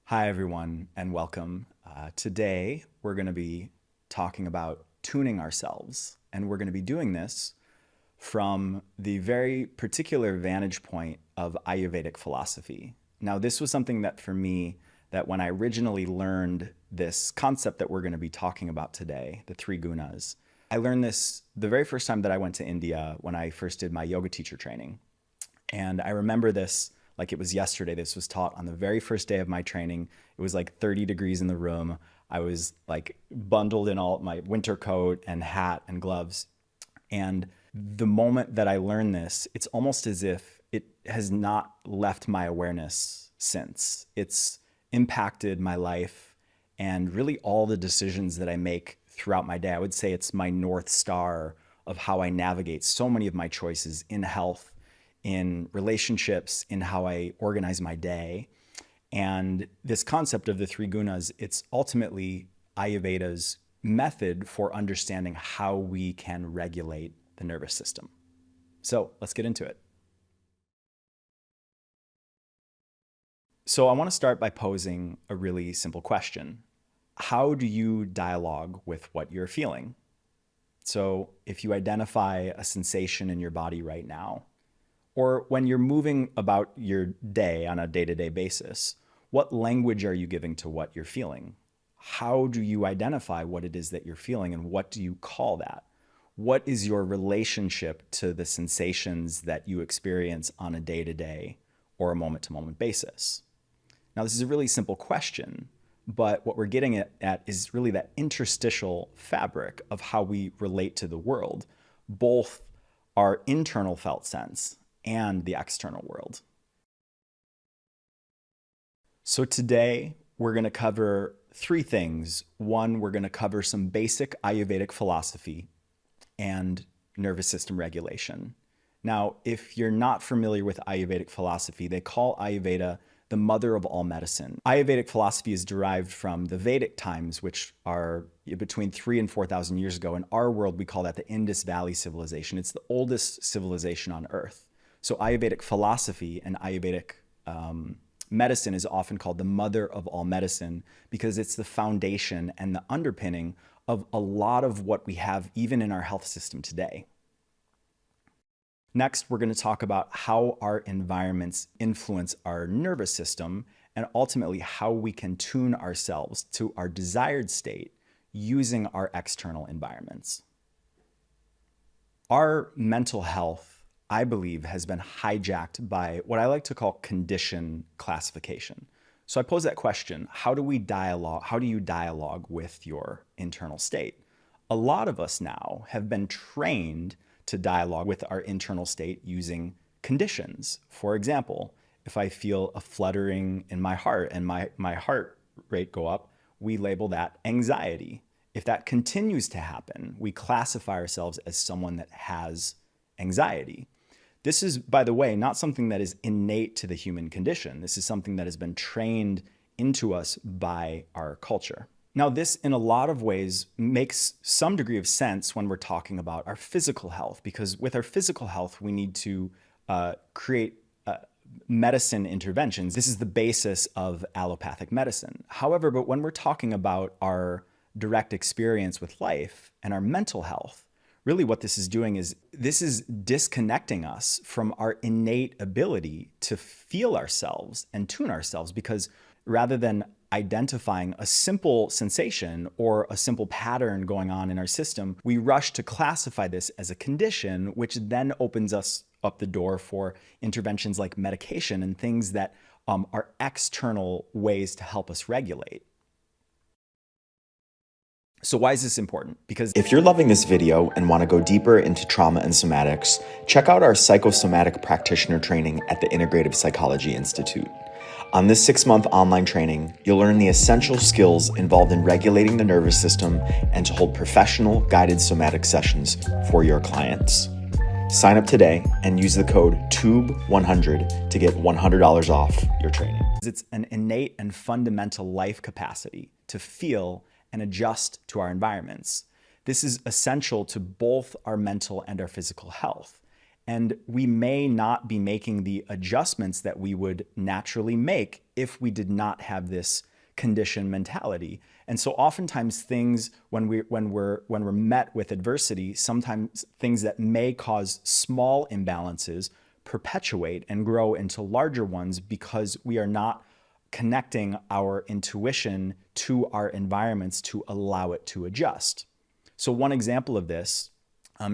Hi, everyone, and welcome. Today, we're going to be talking about tuning ourselves, and we're going to be doing this from the very particular vantage point of Ayurvedic philosophy. Now, this was something that for me, that when I originally learned this concept that we're going to be talking about today, the three gunas, I learned this the very first time that I went to India when I first did my yoga teacher training. And I remember this like it was yesterday. This was taught on the very first day of my training. It was like 30 degrees in the room. I was like bundled in all my winter coat and hat and gloves. And the moment that I learned this, it's almost as if it has not left my awareness since. It's impacted my life and really all the decisions that I make throughout my day. I would say it's my North Star of how I navigate so many of my choices in health, in relationships, in how I organize my day. And this concept of the three gunas, it's ultimately Ayurveda's method for understanding how we can regulate the nervous system. So let's get into it. So I want to start by posing a really simple question. How do you dialogue with what you're feeling? So if you identify a sensation in your body right now, or when you're moving about your day on a day-to-day basis, what language are you giving to what you're feeling? How do you identify what it is that you're feeling and what do you call that? What is your relationship to the sensations that you experience on a day-to-day or a moment-to-moment basis? Now, this is a really simple question, but what we're getting at is really that interstitial fabric of how we relate to the world, both our internal felt sense and the external world. So today we're going to cover three things. One, we're going to cover some basic Ayurvedic philosophy and nervous system regulation. Now, if you're not familiar with Ayurvedic philosophy, they call Ayurveda the mother of all medicine. Ayurvedic philosophy is derived from the Vedic times, which are between 3,000 and 4,000 years ago. In our world, we call that the Indus Valley civilization. It's the oldest civilization on earth. So Ayurvedic philosophy and Ayurvedic medicine is often called the mother of all medicine because it's the foundation and the underpinning of a lot of what we have even in our health system today. Next, we're going to talk about how our environments influence our nervous system and ultimately how we can tune ourselves to our desired state using our external environments. Our mental health, I believe, has been hijacked by what I like to call condition classification. So I pose that question, how do you dialogue with your internal state? A lot of us now have been trained to dialogue with our internal state using conditions. For example, if I feel a fluttering in my heart and my heart rate go up, we label that anxiety. If that continues to happen, we classify ourselves as someone that has anxiety. This is, by the way, not something that is innate to the human condition. This is something that has been trained into us by our culture. Now, this in a lot of ways makes some degree of sense when we're talking about our physical health, because with our physical health, we need to create medicine interventions. This is the basis of allopathic medicine. However, but when we're talking about our direct experience with life and our mental health, really what this is doing is this is disconnecting us from our innate ability to feel ourselves and tune ourselves, because rather than identifying a simple sensation or a simple pattern going on in our system, we rush to classify this as a condition, which then opens us up the door for interventions like medication and things that are external ways to help us regulate. So why is this important? Because if you're loving this video and want to go deeper into trauma and somatics, check out our Psychosomatic Practitioner training at the Integrative Psychology Institute. On this 6-month online training, you'll learn the essential skills involved in regulating the nervous system and to hold professional guided somatic sessions for your clients. Sign up today and use the code TUBE100 to get $100 off your training. It's an innate and fundamental life capacity to feel and adjust to our environments. This is essential to both our mental and our physical health. And we may not be making the adjustments that we would naturally make if we did not have this conditioned mentality. And so oftentimes things when we're met with adversity, sometimes things that may cause small imbalances perpetuate and grow into larger ones because we are not connecting our intuition to our environments to allow it to adjust. So one example of this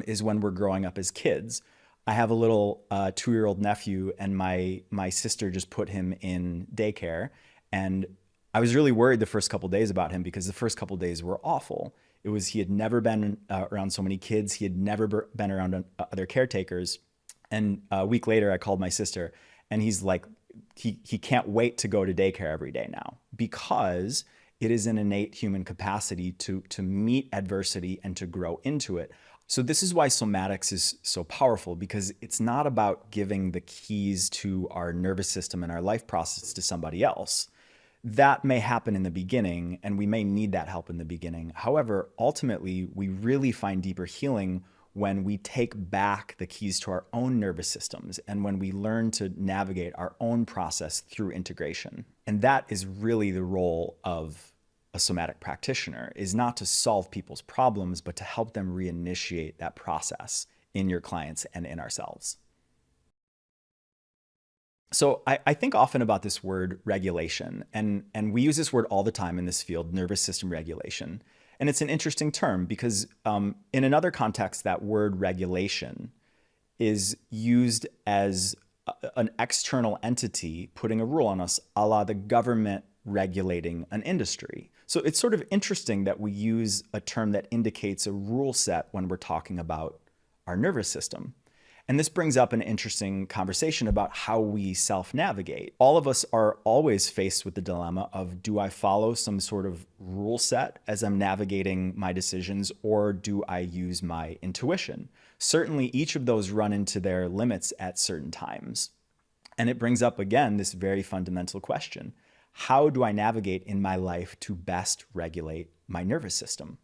is when we're growing up as kids. I have a little 2-year-old nephew, and my sister just put him in daycare. And I was really worried the first couple days about him because the first couple days were awful. He had never been around so many kids. He had never been around other caretakers. And a week later, I called my sister, and he's like, he can't wait to go to daycare every day now because it is an innate human capacity to meet adversity and to grow into it. So this is why somatics is so powerful, because it's not about giving the keys to our nervous system and our life process to somebody else. That may happen in the beginning, and we may need that help in the beginning. However, ultimately, we really find deeper healing when we take back the keys to our own nervous systems and when we learn to navigate our own process through integration. And that is really the role of a somatic practitioner, is not to solve people's problems, but to help them reinitiate that process in your clients and in ourselves. So I think often about this word regulation, and we use this word all the time in this field, nervous system regulation. And it's an interesting term because in another context, that word regulation is used as an external entity putting a rule on us, a la the government regulating an industry. So it's sort of interesting that we use a term that indicates a rule set when we're talking about our nervous system. And this brings up an interesting conversation about how we self-navigate. All of us are always faced with the dilemma of, do I follow some sort of rule set as I'm navigating my decisions, or do I use my intuition? Certainly, each of those run into their limits at certain times. And it brings up, again, this very fundamental question. How do I navigate in my life to best regulate my nervous system?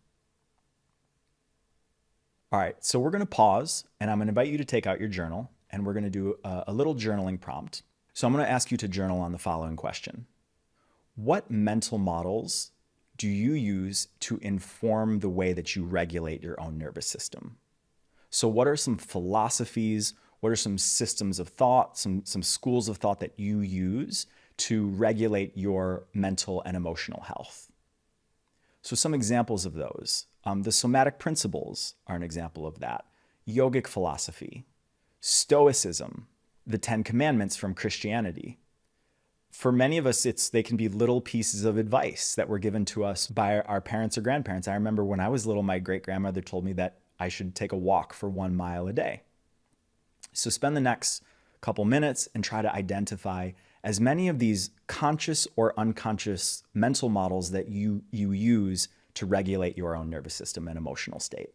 All right, so we're going to pause, and I'm going to invite you to take out your journal, and we're going to do a little journaling prompt. So I'm going to ask you to journal on the following question. What mental models do you use to inform the way that you regulate your own nervous system? So what are some philosophies, what are some systems of thought, some schools of thought that you use to regulate your mental and emotional health? So some examples of those. The somatic principles are an example of that. Yogic philosophy, Stoicism, the 10 Commandments from Christianity. For many of us, they can be little pieces of advice that were given to us by our parents or grandparents. I remember when I was little, my great-grandmother told me that I should take a walk for 1 mile a day. So spend the next couple minutes and try to identify as many of these conscious or unconscious mental models that you use to regulate your own nervous system and emotional state.